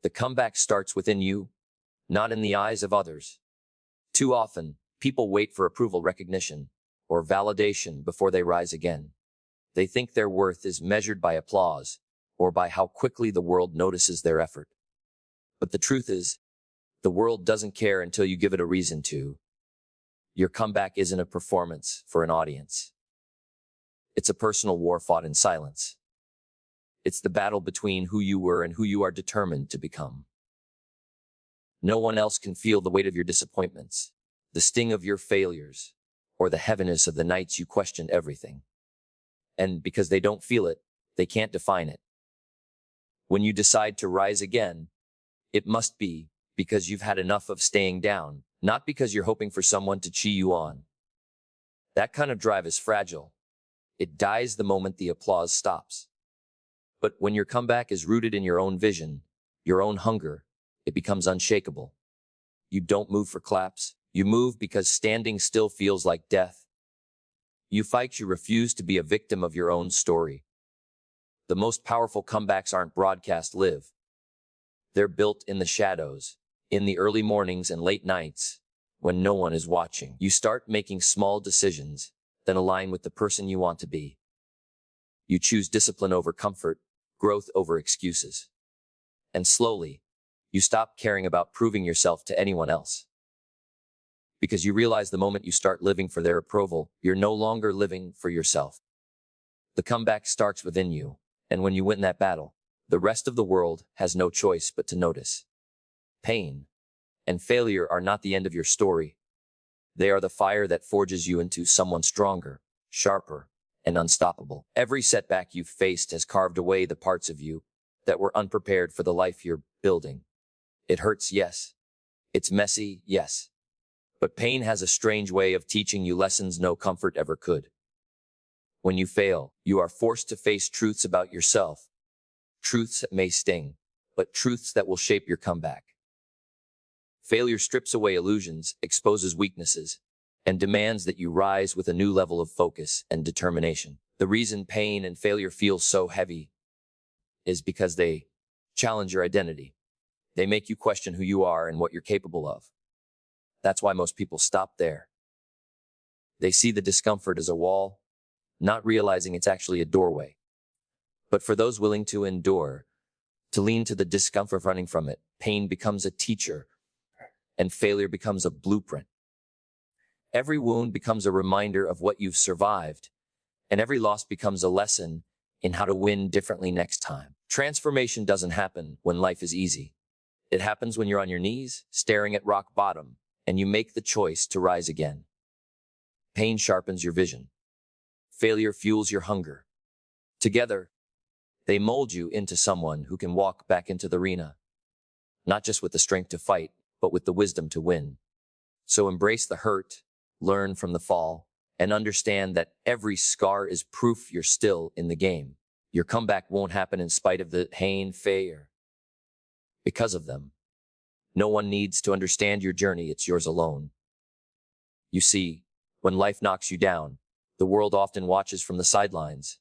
The comeback starts within you, not in the eyes of others. Too often, people wait for approval, recognition, or validation before they rise again. They think their worth is measured by applause or by how quickly the world notices their effort. But the truth is, the world doesn't care until you give it a reason to. Your comeback isn't a performance for an audience. It's a personal war fought in silence. It's the battle between who you were and who you are determined to become. No one else can feel the weight of your disappointments, the sting of your failures, or the heaviness of the nights you questioned everything. And because they don't feel it, they can't define it. When you decide to rise again, it must be because you've had enough of staying down, not because you're hoping for someone to cheer you on. That kind of drive is fragile. It dies the moment the applause stops. But when your comeback is rooted in your own vision, your own hunger, it becomes unshakable. You don't move for claps. You move because standing still feels like death. You fight. You refuse to be a victim of your own story. The most powerful comebacks aren't broadcast live. They're built in the shadows, in the early mornings and late nights, when no one is watching. You start making small decisions that align with the person you want to be. You choose discipline over comfort, growth over excuses. And slowly, you stop caring about proving yourself to anyone else. Because you realize the moment you start living for their approval, you're no longer living for yourself. The comeback starts within you, and when you win that battle, the rest of the world has no choice but to notice. Pain and failure are not the end of your story. They are the fire that forges you into someone stronger, sharper, and unstoppable. Every setback you've faced has carved away the parts of you that were unprepared for the life you're building. It hurts, yes. It's messy, yes. But pain has a strange way of teaching you lessons no comfort ever could. When you fail, you are forced to face truths about yourself. Truths that may sting, but truths that will shape your comeback. Failure strips away illusions, exposes weaknesses, and demands that you rise with a new level of focus and determination. The reason pain and failure feel so heavy is because they challenge your identity. They make you question who you are and what you're capable of. That's why most people stop there. They see the discomfort as a wall, not realizing it's actually a doorway. But for those willing to endure, to lean to the discomfort running from it, pain becomes a teacher, and failure becomes a blueprint. Every wound becomes a reminder of what you've survived, and every loss becomes a lesson in how to win differently next time. Transformation doesn't happen when life is easy. It happens when you're on your knees, staring at rock bottom, and you make the choice to rise again. Pain sharpens your vision. Failure fuels your hunger. Together, they mold you into someone who can walk back into the arena, not just with the strength to fight, but with the wisdom to win. So embrace the hurt, learn from the fall, and understand that every scar is proof you're still in the game. Your comeback won't happen in spite of the pain, failure. Because of them. No one needs to understand your journey, it's yours alone. You see, when life knocks you down, the world often watches from the sidelines.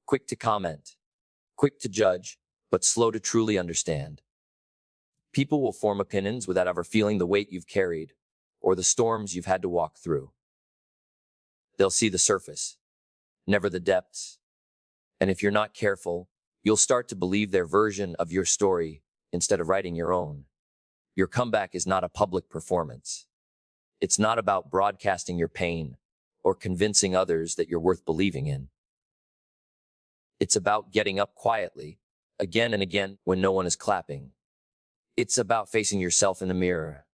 Quick to comment, quick to judge, but slow to truly understand. People will form opinions without ever feeling the weight you've carried, or the storms you've had to walk through. They'll see the surface, never the depths. And if you're not careful, you'll start to believe their version of your story instead of writing your own. Your comeback is not a public performance. It's not about broadcasting your pain or convincing others that you're worth believing in. It's about getting up quietly, again and again when no one is clapping. It's about facing yourself in the mirror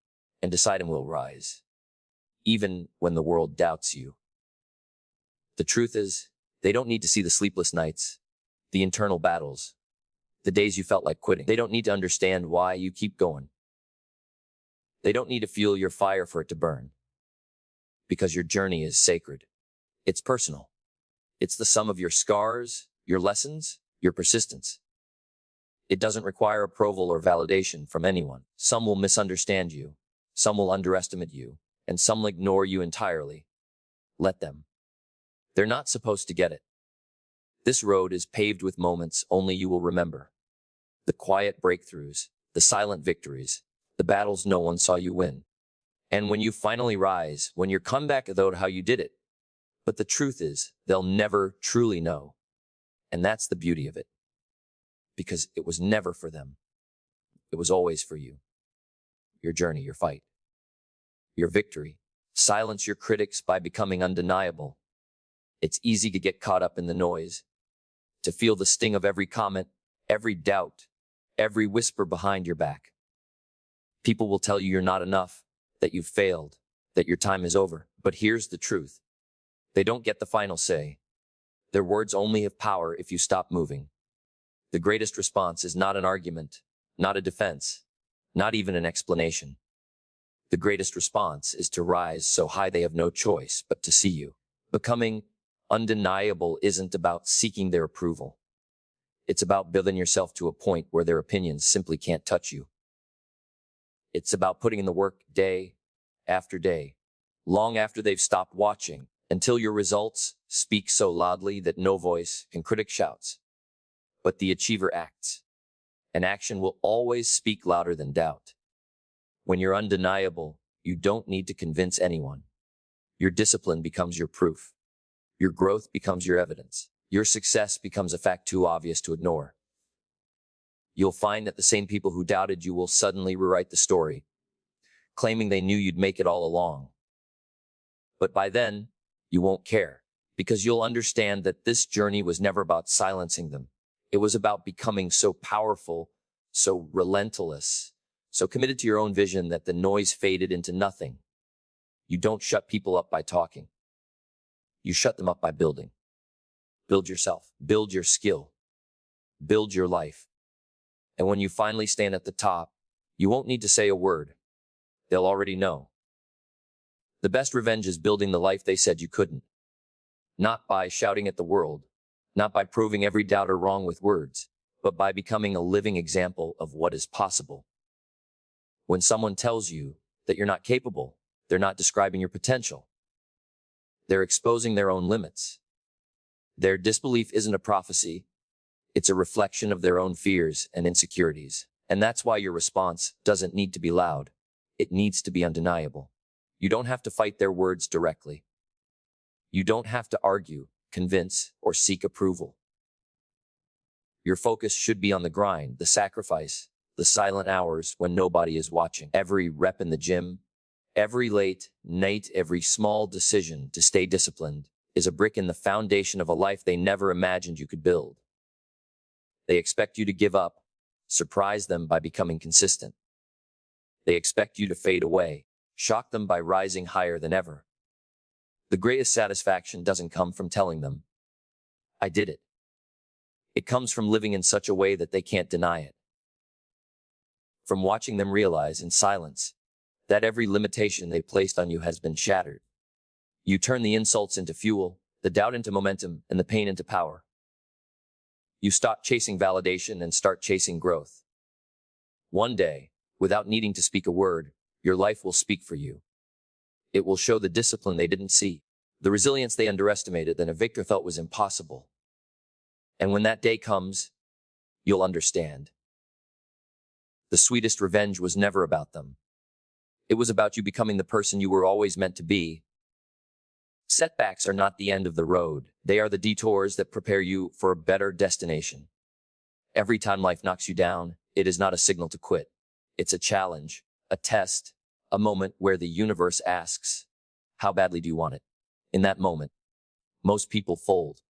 and deciding will rise, even when the world doubts you. The truth is, they don't need to see the sleepless nights, the internal battles, the days you felt like quitting. They don't need to understand why you keep going. They don't need to feel your fire for it to burn. Because your journey is sacred. It's personal. It's the sum of your scars, your lessons, your persistence. It doesn't require approval or validation from anyone. Some will misunderstand you, some will underestimate you, and some will ignore you entirely. Let them. They're not supposed to get it. This road is paved with moments only you will remember. The quiet breakthroughs, the silent victories, the battles no one saw you win. And when you finally rise, when your comeback about how you did it. But the truth is, they'll never truly know. And that's the beauty of it. Because it was never for them. It was always for you. Your journey, your fight, your victory. Silence your critics by becoming undeniable. It's easy to get caught up in the noise, to feel the sting of every comment, every doubt, every whisper behind your back. People will tell you you're not enough, that you've failed, that your time is over. But here's the truth. They don't get the final say. Their words only have power if you stop moving. The greatest response is not an argument, not a defense, not even an explanation. The greatest response is to rise so high they have no choice but to see you. Becoming undeniable isn't about seeking their approval. It's about building yourself to a point where their opinions simply can't touch you. It's about putting in the work day after day, long after they've stopped watching, until your results speak so loudly that no voice and critic shouts. But the achiever acts, and action will always speak louder than doubt. When you're undeniable, you don't need to convince anyone. Your discipline becomes your proof. Your growth becomes your evidence. Your success becomes a fact too obvious to ignore. You'll find that the same people who doubted you will suddenly rewrite the story, claiming they knew you'd make it all along. But by then, you won't care, because you'll understand that this journey was never about silencing them. It was about becoming so powerful, so relentless, so committed to your own vision that the noise faded into nothing. You don't shut people up by talking. You shut them up by building. Build yourself, build your skill, build your life. And when you finally stand at the top, you won't need to say a word. They'll already know. The best revenge is building the life they said you couldn't. Not by shouting at the world, not by proving every doubter wrong with words, but by becoming a living example of what is possible. When someone tells you that you're not capable, they're not describing your potential. They're exposing their own limits. Their disbelief isn't a prophecy. It's a reflection of their own fears and insecurities. And that's why your response doesn't need to be loud. It needs to be undeniable. You don't have to fight their words directly. You don't have to argue, convince, or seek approval. Your focus should be on the grind, the sacrifice, the silent hours when nobody is watching. Every rep in the gym, every late night, every small decision to stay disciplined is a brick in the foundation of a life they never imagined you could build. They expect you to give up, surprise them by becoming consistent. They expect you to fade away, shock them by rising higher than ever. The greatest satisfaction doesn't come from telling them, "I did it." It comes from living in such a way that they can't deny it. From watching them realize in silence that every limitation they placed on you has been shattered. You turn the insults into fuel, the doubt into momentum, and the pain into power. You stop chasing validation and start chasing growth. One day, without needing to speak a word, your life will speak for you. It will show the discipline they didn't see, the resilience they underestimated that a victor felt was impossible. And when that day comes, you'll understand. The sweetest revenge was never about them. It was about you becoming the person you were always meant to be. Setbacks are not the end of the road. They are the detours that prepare you for a better destination. Every time life knocks you down, it is not a signal to quit. It's a challenge, a test, a moment where the universe asks, "How badly do you want it?" In that moment, most people fold.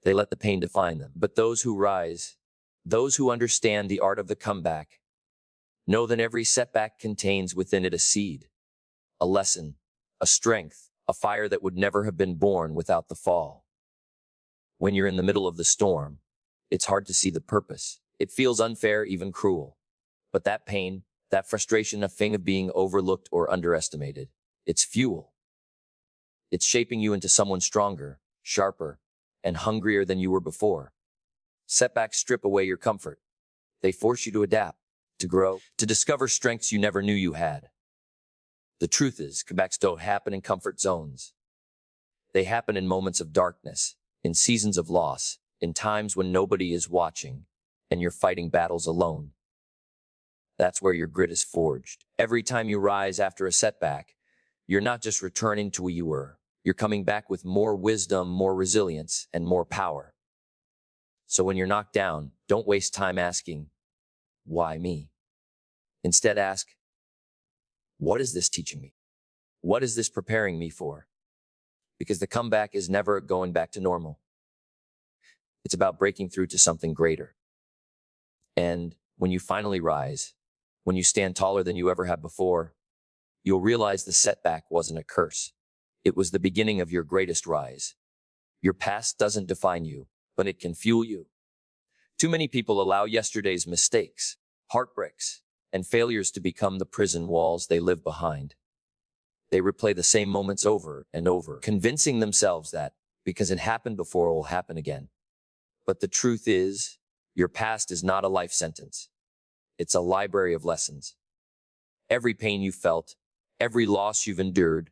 They let the pain define them. But those who rise, those who understand the art of the comeback, know that every setback contains within it a seed, a lesson, a strength, a fire that would never have been born without the fall. When you're in the middle of the storm, it's hard to see the purpose. It feels unfair, even cruel. But that pain, that frustration, a thing of being overlooked or underestimated, it's fuel. It's shaping you into someone stronger, sharper, and hungrier than you were before. Setbacks strip away your comfort. They force you to adapt, to grow, to discover strengths you never knew you had. The truth is, comebacks don't happen in comfort zones. They happen in moments of darkness, in seasons of loss, in times when nobody is watching, and you're fighting battles alone. That's where your grit is forged. Every time you rise after a setback, you're not just returning to who you were. You're coming back with more wisdom, more resilience, and more power. So when you're knocked down, don't waste time asking, why me? Instead ask, what is this teaching me? What is this preparing me for? Because the comeback is never going back to normal. It's about breaking through to something greater. And when you finally rise, when you stand taller than you ever have before, you'll realize the setback wasn't a curse. It was the beginning of your greatest rise. Your past doesn't define you, but it can fuel you. Too many people allow yesterday's mistakes, heartbreaks, and failures to become the prison walls they live behind. They replay the same moments over and over, convincing themselves that because it happened before, it will happen again. But the truth is, your past is not a life sentence. It's a library of lessons. Every pain you felt, every loss you've endured,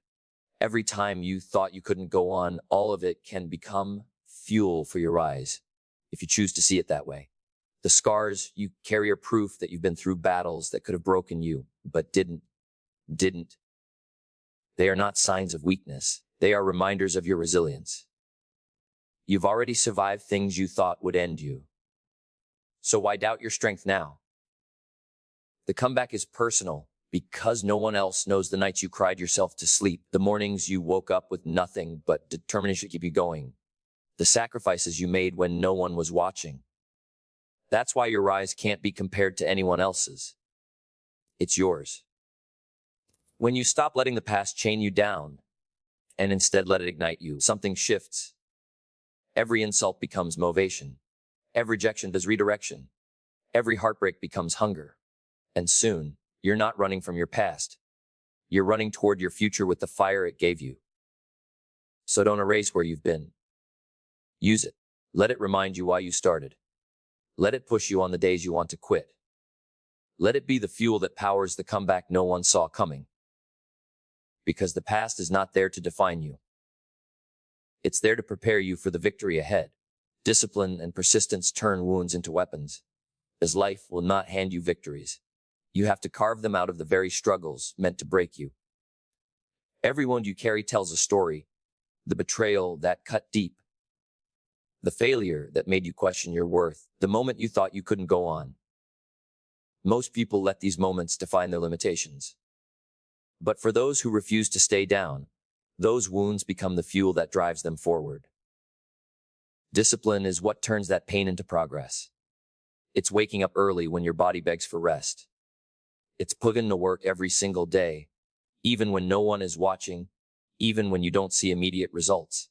every time you thought you couldn't go on, all of it can become fuel for your rise, if you choose to see it that way. The scars you carry are proof that you've been through battles that could have broken you, but didn't. They are not signs of weakness. They are reminders of your resilience. You've already survived things you thought would end you. So why doubt your strength now? The comeback is personal because no one else knows the nights you cried yourself to sleep, the mornings you woke up with nothing but determination to keep you going, the sacrifices you made when no one was watching. That's why your rise can't be compared to anyone else's. It's yours. When you stop letting the past chain you down and instead let it ignite you, something shifts. Every insult becomes motivation. Every rejection does redirection. Every heartbreak becomes hunger. And soon, you're not running from your past. You're running toward your future with the fire it gave you. So don't erase where you've been. Use it. Let it remind you why you started. Let it push you on the days you want to quit. Let it be the fuel that powers the comeback no one saw coming. Because the past is not there to define you. It's there to prepare you for the victory ahead. Discipline and persistence turn wounds into weapons, as life will not hand you victories. You have to carve them out of the very struggles meant to break you. Every wound you carry tells a story, the betrayal that cut deep, the failure that made you question your worth, the moment you thought you couldn't go on. Most people let these moments define their limitations. But for those who refuse to stay down, those wounds become the fuel that drives them forward. Discipline is what turns that pain into progress. It's waking up early when your body begs for rest. It's putting to work every single day, even when no one is watching, even when you don't see immediate results.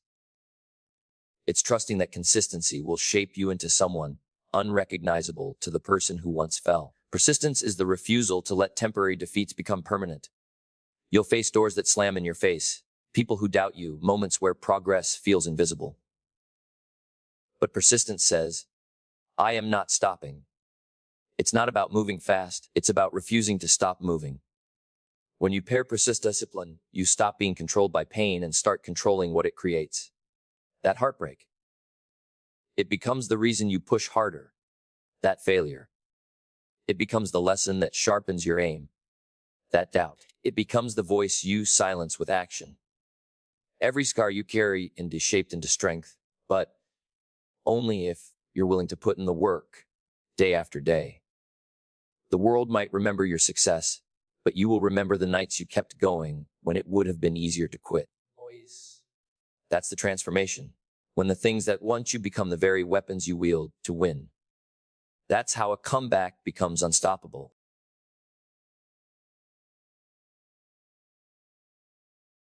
It's trusting that consistency will shape you into someone unrecognizable to the person who once fell. Persistence is the refusal to let temporary defeats become permanent. You'll face doors that slam in your face, people who doubt you, moments where progress feels invisible. But persistence says, I am not stopping. It's not about moving fast, it's about refusing to stop moving. When you pair discipline, you stop being controlled by pain and start controlling what it creates. That heartbreak. It becomes the reason you push harder. That failure. It becomes the lesson that sharpens your aim. That doubt. It becomes the voice you silence with action. Every scar you carry is shaped into strength, but only if you're willing to put in the work, day after day. The world might remember your success, but you will remember the nights you kept going when it would have been easier to quit. That's the transformation. When the things that want you become the very weapons you wield to win. That's how a comeback becomes unstoppable.